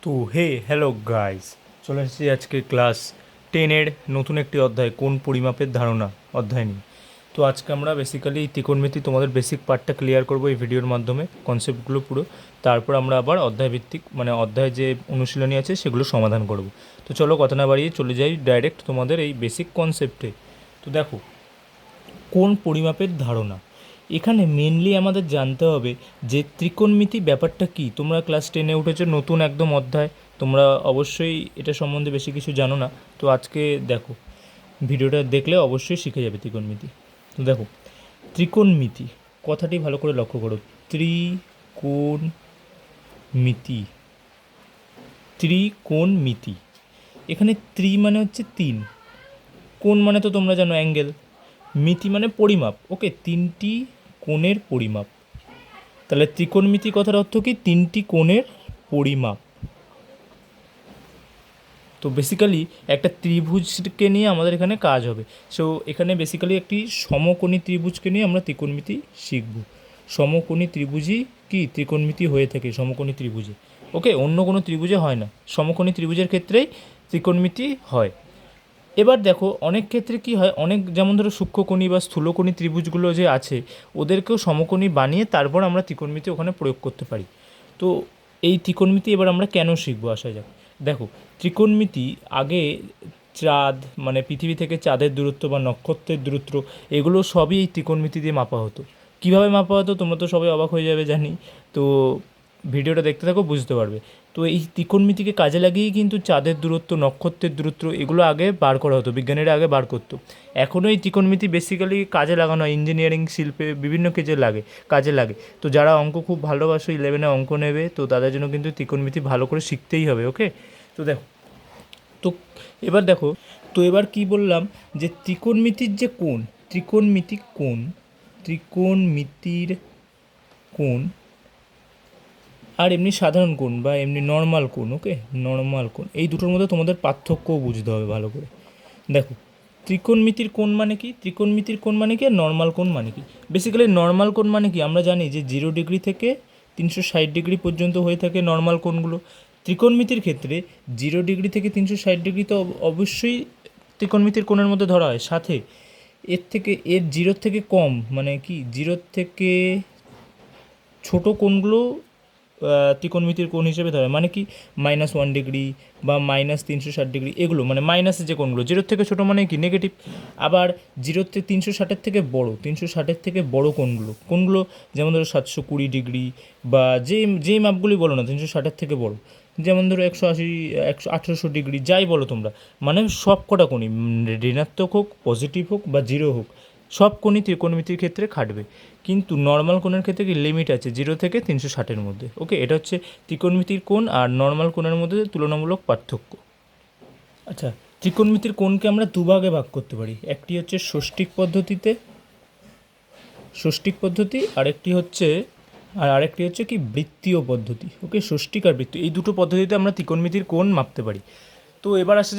তো hello guys, চলে এসেছি আজকে ক্লাস 10-এর নতুন একটি অধ্যায়, কোন পরিমাপের ধারণা অধ্যায় নিয়ে। তো আজকে আমরা বেসিক্যালি ত্রিকোণমিতি তোমাদের বেসিক পার্টটা ক্লিয়ার করবো এই ভিডিওর মাধ্যমে, কনসেপ্টগুলো পুরো। তারপর আমরা আবার অধ্যায় ভিত্তিক মানে অধ্যায় যে অনুশীলনী আছে সেগুলো সমাধান করব। তো চলো কথা না বাড়িয়ে চলে যাই ডাইরেক্ট তোমাদের এই বেসিক কনসেপ্টে। তো দেখো, কোন পরিমাপের ধারণা, এখানে মেনলি আমাদের জানতে হবে যে ত্রিকোণমিতি ব্যাপারটা কী। তোমরা ক্লাস 10-এ উঠেছো, নতুন একদম অধ্যায়, তোমরা অবশ্যই এটা সম্বন্ধে বেশি কিছু জানো না। তো আজকে দেখো, ভিডিওটা দেখলে অবশ্যই শিখে যাবে ত্রিকোণমিতি। তো দেখো, ত্রিকোণমিতি কথাটি ভালো করে লক্ষ্য করো। ত্রিকোণমিতি, ত্রিকোণমিতি, এখানে ত্রি মানে হচ্ছে তিন, কোণ মানে তো তোমরা জানো অ্যাঙ্গেল, মিতি মানে পরিমাপ। ওকে, তিনটি কোণের পরিমাপ। তাহলে ত্রিকোণমিতি কথার অর্থ কি? তিনটি কোণের পরিমাপ। তো বেসিক্যালি একটা ত্রিভুজকে নিয়ে আমাদের এখানে কাজ হবে। সো এখানে বেসিক্যালি একটি সমকোণী ত্রিভুজকে নিয়ে আমরা ত্রিকোণমিতি শিখব। সমকোণী ত্রিভুজই কি ত্রিকোণমিতি হয়ে থাকে, সমকোণী ত্রিভুজে। ওকে, অন্য কোনো ত্রিভুজে হয় না, সমকোণী ত্রিভুজের ক্ষেত্রেই ত্রিকোণমিতি হয়। এবার দেখো, অনেক ক্ষেত্রে কি হয়, অনেক যেমন ধরো সূক্ষ্মকোণী বা স্থূলকোণী ত্রিভুজগুলো যে আছে, ওদেরকেও সমকোণী বানিয়ে তারপর আমরা ত্রিকোণমিতি ওখানে প্রয়োগ করতে পারি। তো এই ত্রিকোণমিতি এবার আমরা কেন শিখবো আসা যাক। দেখো, ত্রিকোণমিতি আগে চাঁদ মানে পৃথিবী থেকে চাঁদের দূরত্ব বা নক্ষত্রের দূরত্ব, এগুলো সবই এই ত্রিকোণমিতি দিয়ে মাপা হতো। কীভাবে মাপা হতো তোমরা তো সবাই অবাক হয়ে যাবে জানি। তো ভিডিওটা দেখতে থাকো, বুঝতে পারবে। তো এই ত্রিকোণমিতিকে কাজে লাগিয়েই কিন্তু চাঁদের দূরত্ব, নক্ষত্রের দূরত্ব, এগুলো আগে বার করা হতো, বিজ্ঞানীরা আগে বার করতো। এখনও এই ত্রিকোণমিতি বেসিক্যালি কাজে লাগানো হয়, ইঞ্জিনিয়ারিং শিল্পে বিভিন্ন কাজে লাগে। তো যারা অঙ্ক খুব ভালোবাসো, 11-এ অঙ্ক নেবে, তো তাদের জন্য কিন্তু ত্রিকোণমিতি ভালো করে শিখতেই হবে। ওকে, তো দেখো, তো এবার দেখো, তো এবার কি বললাম যে ত্রিকোণমিতির যে কোণ, ত্রিকোণমিতির কোণ আর এমনি সাধারণ কোণ বা এমনি নর্মাল কোণ, ওকে, নর্মাল কোণ, এই দুটোর মধ্যে তোমাদের পার্থক্যও বুঝতে হবে ভালো করে। দেখো, ত্রিকোণমিতির কোণ মানে কি, ত্রিকোণমিতির কোণ মানে কি, আর নর্মাল কোণ মানে কি। বেসিক্যালি নর্মাল কোণ মানে কি, আমরা জানি যে 0 ডিগ্রি থেকে 360 ডিগ্রি পর্যন্ত হয়ে থাকে নর্মাল কোণগুলো। ত্রিকোণমিতির ক্ষেত্রে 0 ডিগ্রি থেকে 360 ডিগ্রি তো অবশ্যই ত্রিকোণমিতির কোণের মধ্যে ধরা হয়, সাথে এর 0 থেকে কম মানে কি 0 থেকে ছোট কোণগুলো ত্রিকোণমিতির কোণ হিসেবে ধরে। মানে কি, -1 ডিগ্রি বা -360 ডিগ্রি, এগুলো মানে মাইনাসের যে কোণগুলো, 0 থেকে ছোটো মানে কি নেগেটিভ। আবার 0 থেকে 360-এর থেকে বড়ো, 360-এর থেকে বড়ো কোণগুলো যেমন ধরো 720 ডিগ্রি বা যেই মাপগুলি বলো না 360-এর থেকে বড়ো, যেমন ধরো 180, 1800 ডিগ্রি, যাই বলো তোমরা, মানে সব কটা কোণই, ঋণাত্মক হোক, পজিটিভ হোক বা জিরো হোক, সব কোণই ত্রিকোণমিতির ক্ষেত্রে খাটবে। কিন্তু নর্মাল কোণের ক্ষেত্রে কি লিমিট আছে, 0 থেকে 360-এর মধ্যে। ওকে, এটা হচ্ছে ত্রিকোণমিতির কোণ আর নর্মাল কোণের মধ্যে তুলনামূলক পার্থক্য। আচ্ছা, ত্রিকোণমিতির কোণকে আমরা দুভাগে ভাগ করতে পারি। একটি হচ্ছে ষষ্ঠিক পদ্ধতি, আরেকটি হচ্ছে কি বৃত্তীয় পদ্ধতি। ওকে, ষষ্ঠিক আর বৃত্তীয়, এই দুটো পদ্ধতিতে আমরা ত্রিকোণমিতির কোণ মাপতে পারি। তো এবার আসে